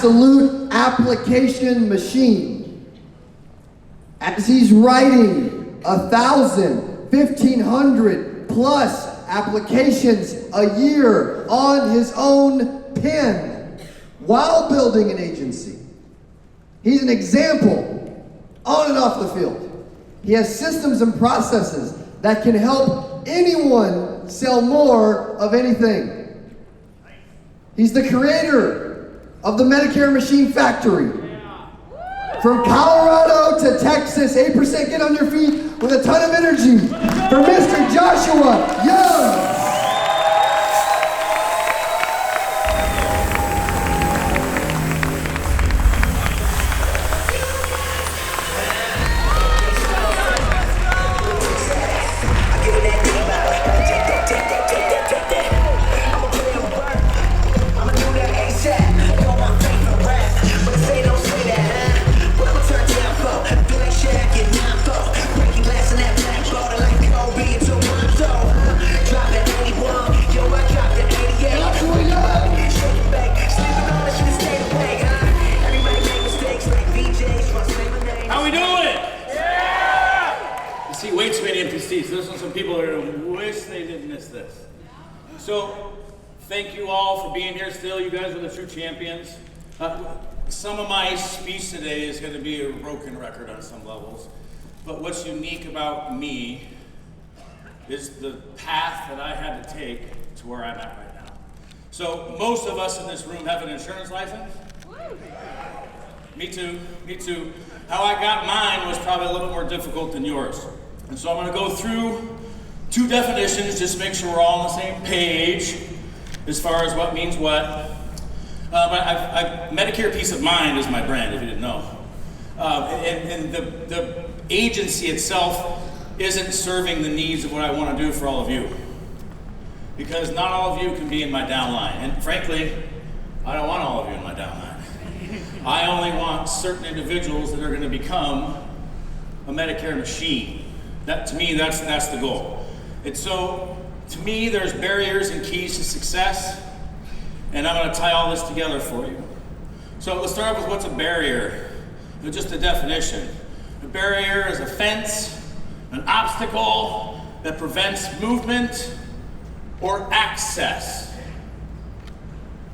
absolute application machine. As he's writing 1,000, 1,500 plus applications a year on his own pen while building an agency. He's an example on and off the field. He has systems and processes that can help anyone sell more of anything. He's the creator of the Medicare Machine Factory. From Colorado to Texas, 8% get on your feet with a ton of energy for Mr. Joshua Young. So, thank you all for being here still. You guys are the true champions. Some of my speech today is going to be a broken record on some levels. But what's unique about me is the path that I had to take to where I'm at right now. So, most of us in this room have an insurance license. Me too, me too. How I got mine was probably a little more difficult than yours. And so I'm going to go through 2 definitions, just make sure we're all on the same page as far as what means what. But Medicare Peace of Mind is my brand, if you didn't know. And the agency itself isn't serving the needs of what I want to do for all of you. Because not all of you can be in my downline. And frankly, I don't want all of you in my downline. I only want certain individuals that are going to become a Medicare machine. That, to me, that's the goal. And so, to me, there's barriers and keys to success, and I'm going to tie all this together for you. So let's start with what's a barrier. Just a definition. A barrier is a fence, an obstacle that prevents movement or access.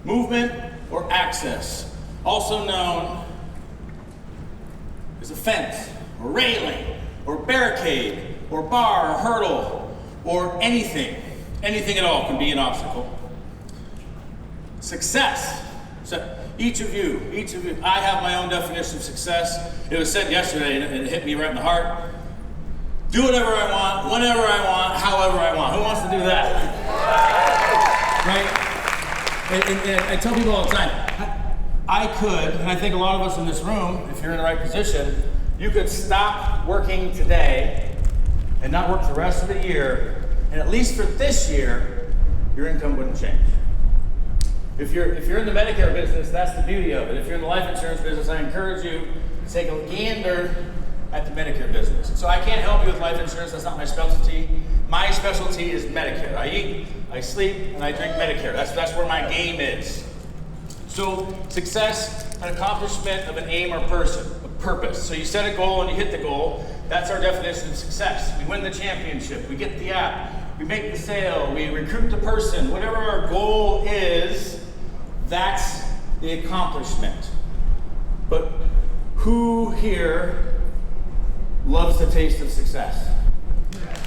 Movement or access. Also known as a fence, or railing, or barricade, or bar, or hurdle, or anything at all can be an obstacle. Success. So each of you, I have my own definition of success. It was said yesterday, and it hit me right in the heart. Do whatever I want, whenever I want, however I want. Who wants to do that? Right? And I tell people all the time, I could, and I think a lot of us in this room, if you're in the right position, you could stop working today and not work the rest of the year, and at least for this year, your income wouldn't change. If you're in the Medicare business, that's the beauty of it. If you're in the life insurance business, I encourage you to take a gander at the Medicare business. So I can't help you with life insurance, that's not my specialty. My specialty is Medicare. I eat, I sleep, and I drink Medicare. That's where my game is. So success, an accomplishment of an aim or purpose. So you set a goal and you hit the goal. That's our definition of success. We win the championship, we get the app, we make the sale, we recruit the person. Whatever our goal is, that's the accomplishment. But who here loves the taste of success?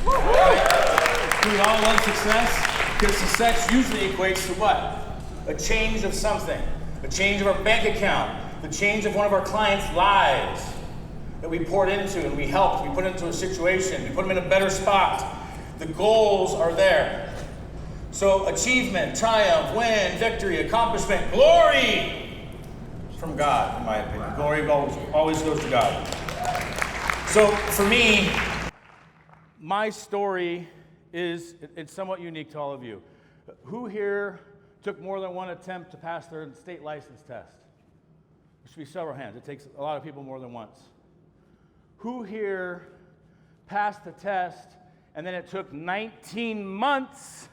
Right? We all love success, because success usually equates to what? A change of something. A change of our bank account, the change of one of our clients' lives that we poured into and we helped, we put into a situation, we put them in a better spot. The goals are there. So achievement, triumph, win, victory, accomplishment, glory from God, in my opinion. Glory always goes to God. So for me, my story is it's somewhat unique to all of you. Who here took more than one attempt to pass their state license test? There should be several hands. It takes a lot of people more than once. Who here passed the test and then it took 19 months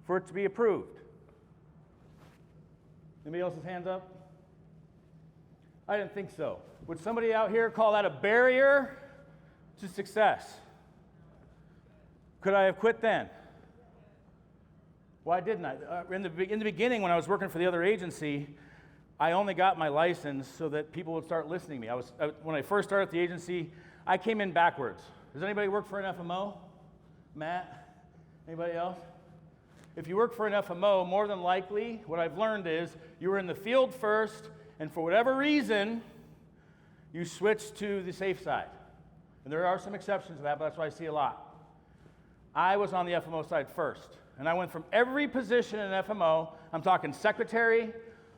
for it to be approved? Anybody else's hands up? I didn't think so. Would somebody out here call that a barrier to success? Could I have quit then? Why didn't I? In the beginning, when I was working for the other agency, I only got my license so that people would start listening to me. When I first started the agency, I came in backwards. Does anybody work for an FMO? Matt? Anybody else? If you work for an FMO, more than likely, what I've learned is you were in the field first, and for whatever reason, you switch to the safe side. And there are some exceptions to that, but that's what I see a lot. I was on the FMO side first, and I went from every position in FMO, I'm talking secretary,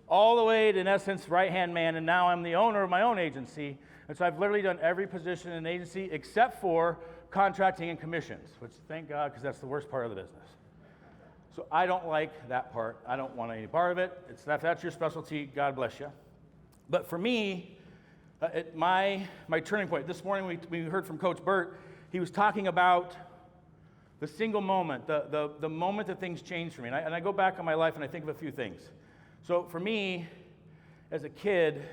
all the way to, in essence, right-hand man, and now I'm the owner of my own agency, and so I've literally done every position in an agency except for contracting and commissions, which thank God, because that's the worst part of the business. So I don't like that part. I don't want any part of it. If that's your specialty, God bless you. But for me, my turning point, this morning we heard from Coach Burt, he was talking about the single moment, the moment that things changed for me. And I go back on my life and I think of a few things. So for me, as a kid,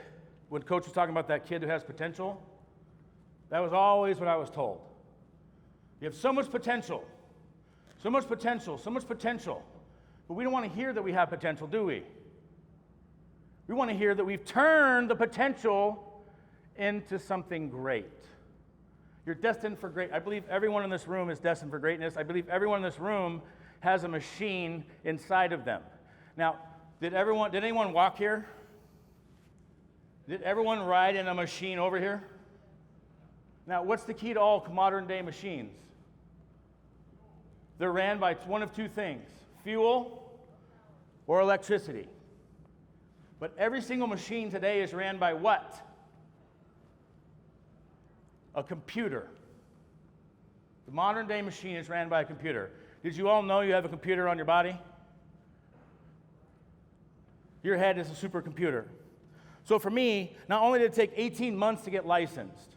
when Coach was talking about that kid who has potential, that was always what I was told. You have so much potential. So much potential, so much potential. But we don't want to hear that we have potential, do we? We want to hear that we've turned the potential into something great. You're destined for great. I believe everyone in this room is destined for greatness. I believe everyone in this room has a machine inside of them. Now, did anyone walk here? Did everyone ride in a machine over here? Now, what's the key to all modern day machines? They're ran by one of two things, fuel or electricity. But every single machine today is ran by what? A computer. The modern day machine is ran by a computer. Did you all know you have a computer on your body? Your head is a supercomputer. So for me, not only did it take 18 months to get licensed,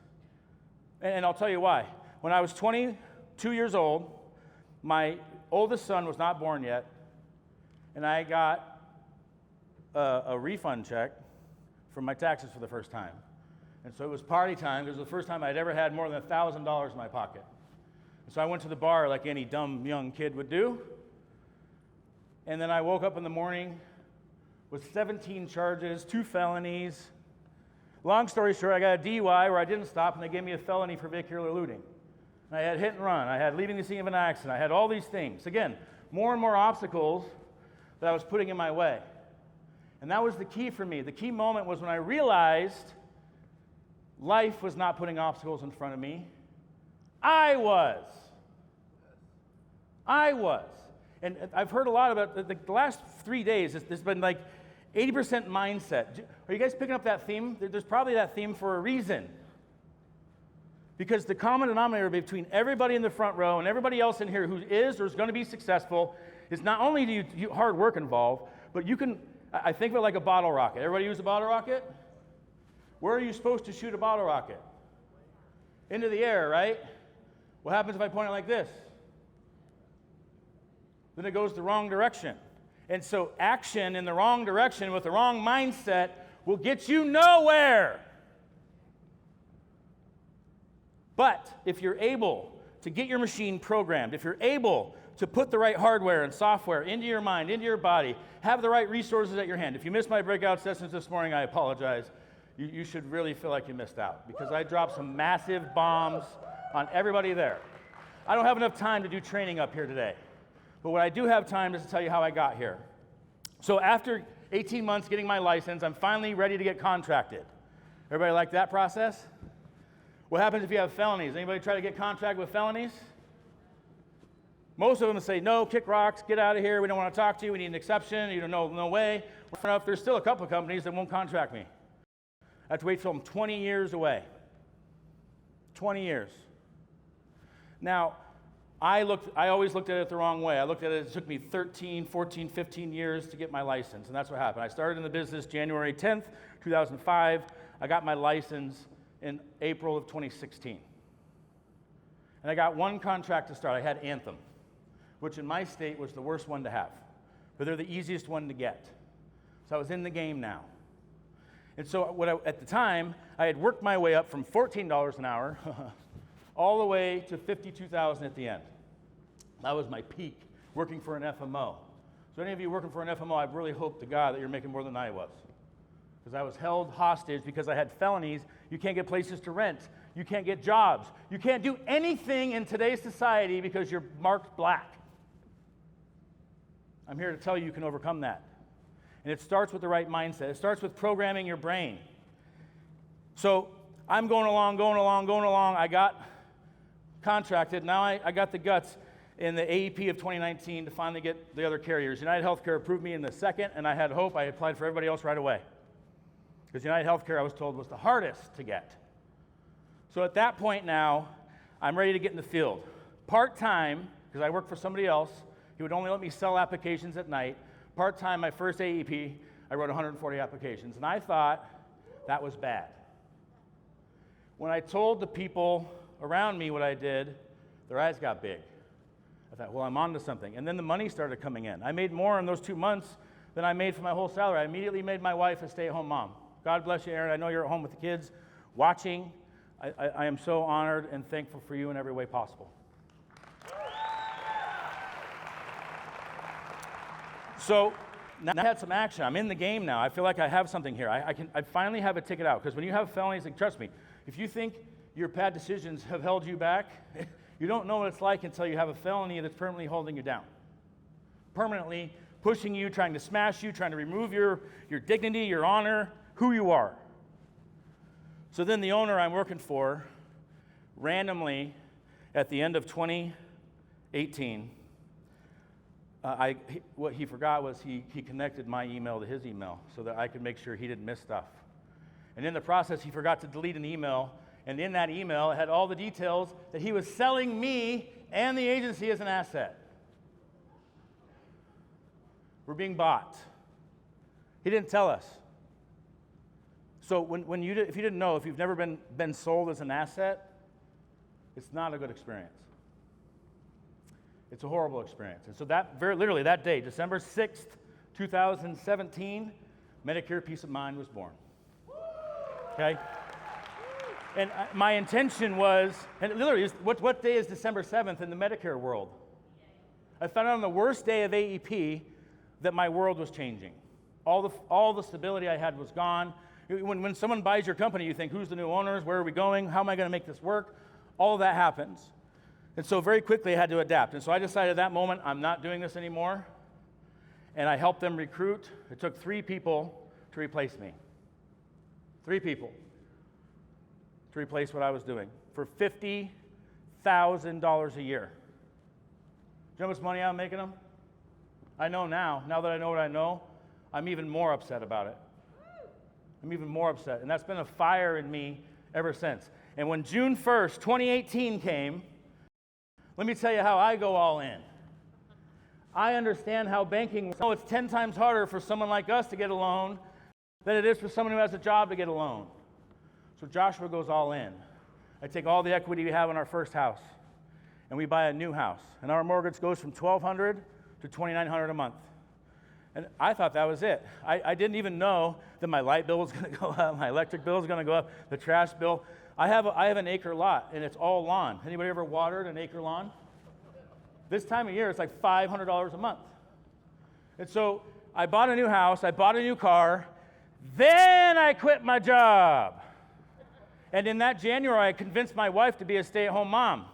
and I'll tell you why. When I was 22 years old, my oldest son was not born yet, and I got a refund check from my taxes for the first time. And so it was party time. It was the first time I'd ever had more than $1,000 in my pocket. And so I went to the bar like any dumb young kid would do. And then I woke up in the morning with 17 charges, 2 felonies. Long story short, I got a DUI where I didn't stop, and they gave me a felony for vehicular looting. I had hit and run. I had leaving the scene of an accident. I had all these things. Again, more and more obstacles that I was putting in my way. And that was the key for me. The key moment was when I realized life was not putting obstacles in front of me. I was. And I've heard a lot about the last 3 days, there's been like 80% mindset. Are you guys picking up that theme? There's probably that theme for a reason. Because the common denominator between everybody in the front row and everybody else in here who is or is going to be successful is not only do you hard work involved, but you can, I think of it like a bottle rocket. Everybody use a bottle rocket? Where are you supposed to shoot a bottle rocket? Into the air, right? What happens if I point it like this? Then it goes the wrong direction. And so action in the wrong direction with the wrong mindset will get you nowhere. But if you're able to get your machine programmed, if you're able to put the right hardware and software into your mind, into your body, have the right resources at your hand. If you missed my breakout sessions this morning, I apologize. You should really feel like you missed out because I dropped some massive bombs on everybody there. I don't have enough time to do training up here today. But what I do have time is to tell you how I got here. So after 18 months getting my license, I'm finally ready to get contracted. Everybody like that process? What happens if you have felonies? Anybody try to get contracted with felonies? Most of them say, no, kick rocks, get out of here, we don't want to talk to you, we need an exception, you don't know, no way. There's still a couple of companies that won't contract me. I have to wait till I'm 20 years away. 20 years. Now, I always looked at it the wrong way. I looked at it took me 13, 14, 15 years to get my license, and that's what happened. I started in the business January 10th, 2005. I got my license in April of 2016. And I got one contract to start. I had Anthem, which in my state was the worst one to have, but they're the easiest one to get. So I was in the game now. And so at the time, I had worked my way up from $14 an hour all the way to $52,000 at the end. That was my peak, working for an FMO. So any of you working for an FMO, I really hope to God that you're making more than I was. Because I was held hostage because I had felonies. You can't get places to rent. You can't get jobs. You can't do anything in today's society because you're marked black. I'm here to tell you you can overcome that. And it starts with the right mindset. It starts with programming your brain. So I'm going along. I got contracted. Now I got the guts in the AEP of 2019 to finally get the other carriers. United Healthcare approved me in the second, and I had hope. I applied for everybody else right away. Because United Healthcare, I was told, was the hardest to get. So at that point now, I'm ready to get in the field. Part-time, because I work for somebody else. He would only let me sell applications at night. Part-time, my first AEP, I wrote 140 applications, and I thought that was bad. When I told the people around me what I did, their eyes got big. I thought, well, I'm on to something. And then the money started coming in. I made more in those 2 months than I made for my whole salary. I immediately made my wife a stay-at-home mom. God bless you, Aaron. I know you're at home with the kids watching. I am so honored and thankful for you in every way possible. So now I had some action. I'm in the game now. I feel like I have something here. I finally have a ticket out. Because when you have felonies, like, trust me, if you think your bad decisions have held you back, you don't know what it's like until you have a felony that's permanently holding you down. Permanently pushing you, trying to smash you, trying to remove your dignity, your honor, who you are. So then the owner I'm working for, randomly, at the end of 2018, what he forgot was he connected my email to his email so that I could make sure he didn't miss stuff. And in the process, he forgot to delete an email, and in that email, it had all the details that he was selling me and the agency as an asset. We're being bought. He didn't tell us. So if you didn't know, if you've never been sold as an asset, it's not a good experience. It's a horrible experience. And so that, very literally that day, December 6th, 2017, Medicare Peace of Mind was born. Okay? And my intention was, and literally, what day is December 7th in the Medicare world? I found out on the worst day of AEP that my world was changing. All the stability I had was gone. When someone buys your company, you think, who's the new owners? Where are we going? How am I going to make this work? All of that happens. And so very quickly I had to adapt. And so I decided at that moment, I'm not doing this anymore. And I helped them recruit. It took 3 people to replace me. 3 people to replace what I was doing for $50,000 a year. Do you know how much money I'm making them? I know now. Now that I know what I know, I'm even more upset about it. I'm even more upset. And that's been a fire in me ever since. And when June 1st, 2018 came, let me tell you how I go all in. I understand how banking works. It's 10 times harder for someone like us to get a loan than it is for someone who has a job to get a loan. So Joshua goes all in. I take all the equity we have in our first house, and we buy a new house. And our mortgage goes from $1,200 to $2,900 a month. And I thought that was it. I didn't even know that my light bill was going to go up, my electric bill was going to go up, the trash bill. I have an acre lot, and it's all lawn. Anybody ever watered an acre lawn? This time of year, it's like $500 a month. And so I bought a new house, I bought a new car, then I quit my job. And in that January, I convinced my wife to be a stay-at-home mom.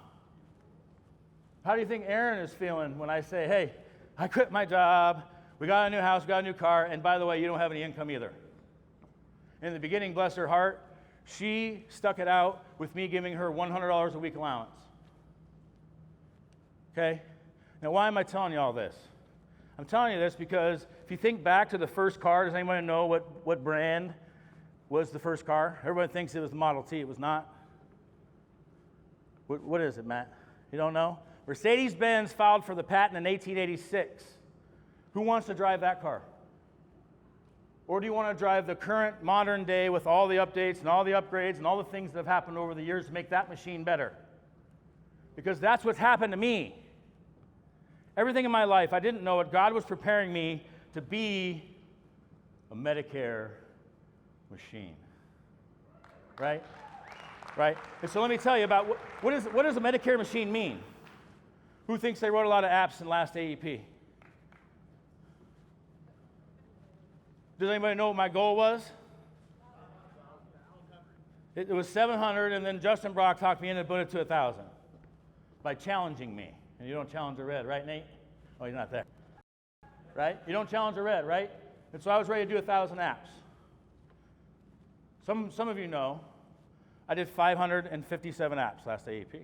How do you think Aaron is feeling when I say, hey, I quit my job, we got a new house, we got a new car, and by the way, you don't have any income either. In the beginning, bless her heart, she stuck it out with me giving her $100 a week allowance. Okay? Now, why am I telling you all this? I'm telling you this because if you think back to the first car, does anybody know what brand was the first car? Everybody thinks it was the Model T. It was not. What is it, Matt? You don't know? Mercedes-Benz filed for the patent in 1886. Who wants to drive that car? Or do you want to drive the current modern day with all the updates and all the upgrades and all the things that have happened over the years to make that machine better? Because that's what's happened to me. Everything in my life, I didn't know it. God was preparing me to be a Medicare machine. Right? Right? And so let me tell you about what does a Medicare machine mean? Who thinks they wrote a lot of apps in last AEP? Does anybody know what my goal was? It was 700, and then Justin Brock talked me into putting it to 1,000 by challenging me. And you don't challenge a red, right, Nate? Oh, he's not there. Right? You don't challenge a red, right? And so I was ready to do 1,000 apps. Some of you know, I did 557 apps last AEP.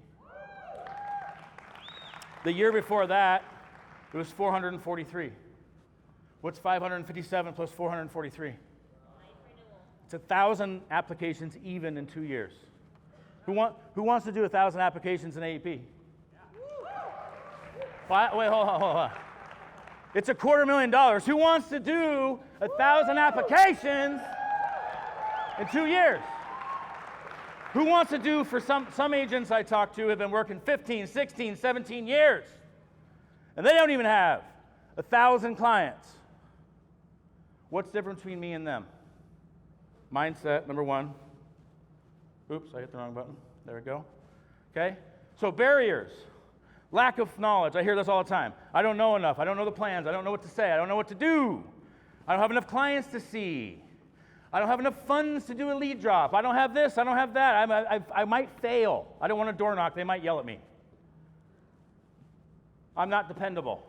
The year before that, it was 443. What's 557 plus 443? It's 1,000 applications even in 2 years. Who wants to do 1,000 applications in AEP? Wait, hold on. It's $250,000. Who wants to do 1,000 applications in 2 years? Who wants to do, for some agents I talk to have been working 15, 16, 17 years, and they don't even have 1,000 clients. What's the difference between me and them? Mindset, number one. Oops, I hit the wrong button. There we go. Okay? So barriers. Lack of knowledge. I hear this all the time. I don't know enough. I don't know the plans. I don't know what to say. I don't know what to do. I don't have enough clients to see. I don't have enough funds to do a lead drop. I don't have this. I don't have that. I might fail. I don't want to door knock. They might yell at me. I'm not dependable.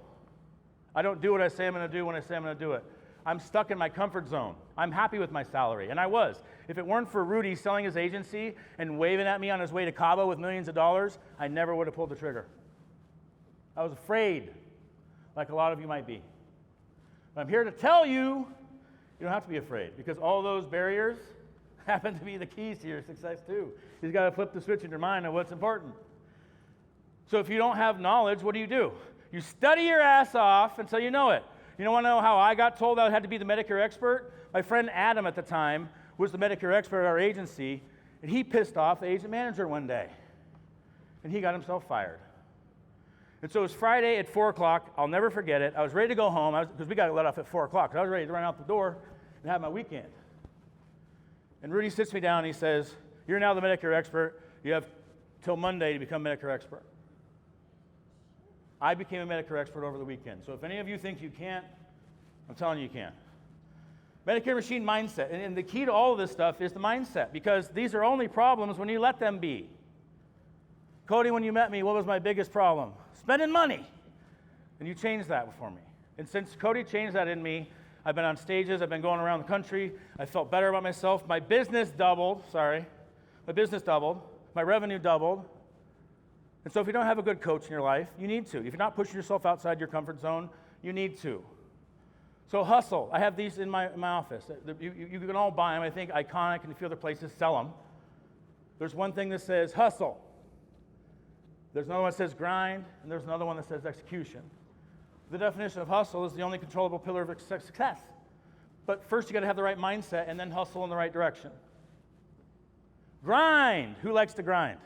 I don't do what I say I'm going to do when I say I'm going to do it. I'm stuck in my comfort zone. I'm happy with my salary, and I was. If it weren't for Rudy selling his agency and waving at me on his way to Cabo with millions of dollars, I never would have pulled the trigger. I was afraid, like a lot of you might be. But I'm here to tell you, you don't have to be afraid, because all those barriers happen to be the keys to your success too. You've got to flip the switch in your mind on what's important. So if you don't have knowledge, what do? You study your ass off until you know it. You want to know how I got told I had to be the Medicare expert? My friend Adam at the time was the Medicare expert at our agency, and he pissed off the agent manager one day, and he got himself fired. And so it was Friday at 4 o'clock. I'll never forget it. I was ready to go home because we got let off at 4 o'clock. I was ready to run out the door and have my weekend. And Rudy sits me down and he says, "You're now the Medicare expert. You have till Monday to become Medicare expert." I became a Medicare expert over the weekend. So if any of you think you can't, I'm telling you you can. Medicare machine mindset. And the key to all of this stuff is the mindset, because these are only problems when you let them be. Cody, when you met me, what was my biggest problem? Spending money. And you changed that for me. And since Cody changed that in me, I've been on stages, I've been going around the country, I felt better about myself. My business doubled, my revenue doubled. And so if you don't have a good coach in your life, you need to. If you're not pushing yourself outside your comfort zone, you need to. So hustle. I have these in my office. You can all buy them. I think Iconic and a few other places sell them. There's one thing that says hustle. There's another one that says grind, and there's another one that says execution. The definition of hustle is the only controllable pillar of success. But first you got to have the right mindset, and then hustle in the right direction. Grind. Who likes to grind?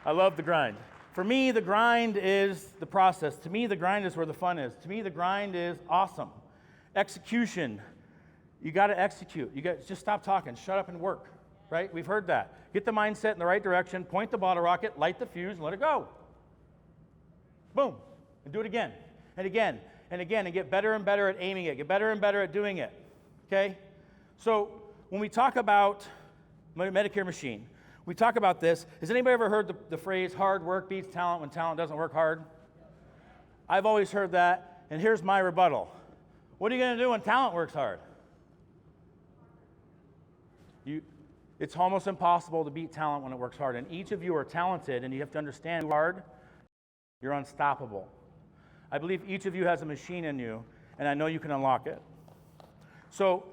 I love the grind. For me, the grind is the process. To me, the grind is where the fun is. To me, the grind is awesome. Execution. You got to execute. You got just stop talking. Shut up and work. Right? We've heard that. Get the mindset in the right direction. Point the bottle rocket. Light the fuse and let it go. Boom. And do it again and again and again, and get better and better at aiming it. Get better and better at doing it. Okay? So when we talk about Medicare machine, we talk about this. Has anybody ever heard the phrase hard work beats talent when talent doesn't work hard? I've always heard that, and here's my rebuttal. What are you going to do when talent works hard? It's almost impossible to beat talent when it works hard, and each of you are talented, and you have to understand hard, you're unstoppable. I believe each of you has a machine in you, and I know you can unlock it. So,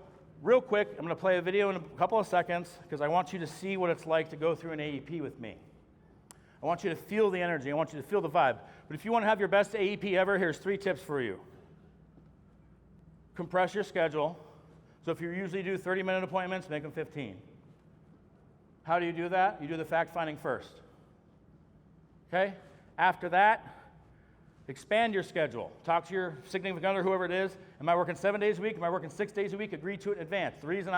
real quick, I'm going to play a video in a couple of seconds because I want you to see what it's like to go through an AEP with me. I want you to feel the energy. I want you to feel the vibe. But if you want to have your best AEP ever, here's 3 tips for you. Compress your schedule. So if you usually do 30-minute appointments, make them 15. How do you do that? You do the fact-finding first. Okay? After that, Expand your schedule. Talk to your significant other, whoever it is. Am I working 7 days a week? Am I working 6 days a week? Agree to it in advance. The reason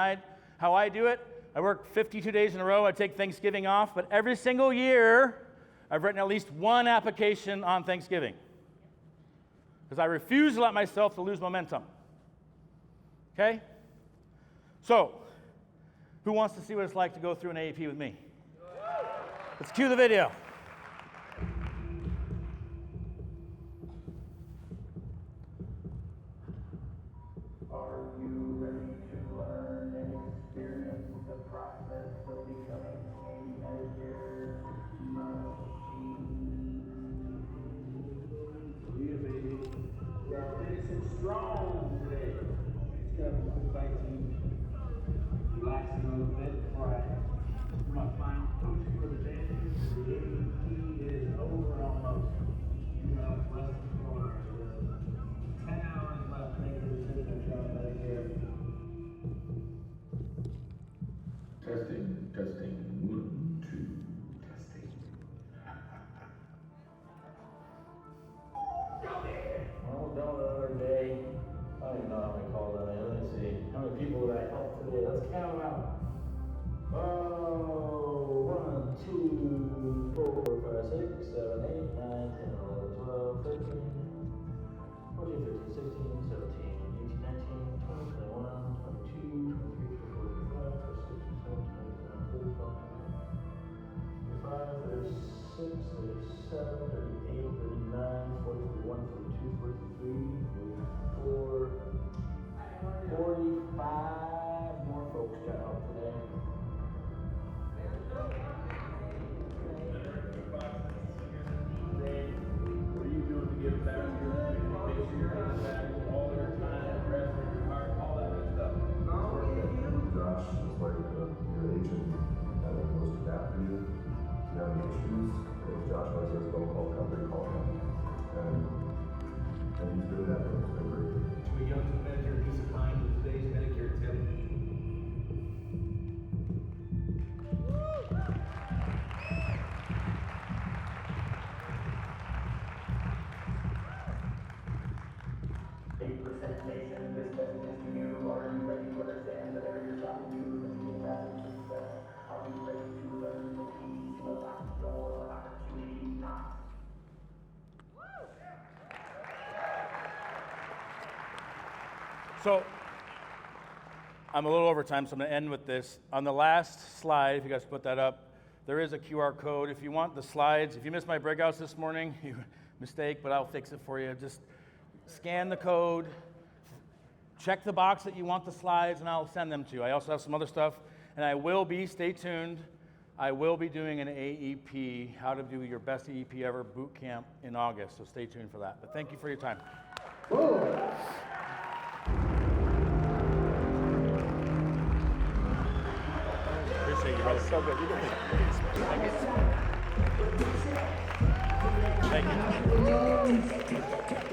how I do it, I work 52 days in a row. I take Thanksgiving off, but every single year, I've written at least one application on Thanksgiving. Because I refuse to let myself to lose momentum. Okay? So, who wants to see what it's like to go through an AEP with me? Let's cue the video. Are you ready to learn and experience the process of becoming a Medicare machine? Yeah, baby. We're finishing strong today. It's got a quick bite to eat. Relaxing a little bit before I do my final push for the day. The AEP is over almost. You have less than 10 hours left to make a decision on Medicare. Testing. 1, 2, testing. Well, done another day. I don't even know how many calls I made. Let me see. How many people did I help today? Let's count them out. 1, 2, 4, 5, 6, 7, 8, 9, 10, 11, 12, 13, 14, 15, 16, 17, 18, 19, 20, 21, 22, 23, 24, 25, 26, 27, 28, 35, 36, 37, 38, 39, 40, 41, 42, 43, 44, 45 more folks got help today. What are you doing to give back to your community? Make sure you're giving back all your time, rest of your heart, all that good stuff. Josh is like your agent that goes to bat for you. If you have any issues, if Josh always says go call the company, call him. And he's doing that for us. It's been great. To a young Medicare peace of mind with today's Medicare tip. Nation, this message is to you. Are you ready to understand that every job you do is being massive success? Are you ready to learn the keys to unlock your opportunity knots? So, I'm a little over time, so I'm going to end with this. On the last slide, if you guys put that up, there is a QR code. If you want the slides, if you missed my breakouts this morning, mistake, but I'll fix it for you. Just scan the code, check the box that you want the slides, and I'll send them to you. I also have some other stuff, and stay tuned, I will be doing an AEP, how to do your best AEP ever boot camp in August, so stay tuned for that. But thank you for your time. Appreciate you, brother. So good. You did it. Thank you. Thank you.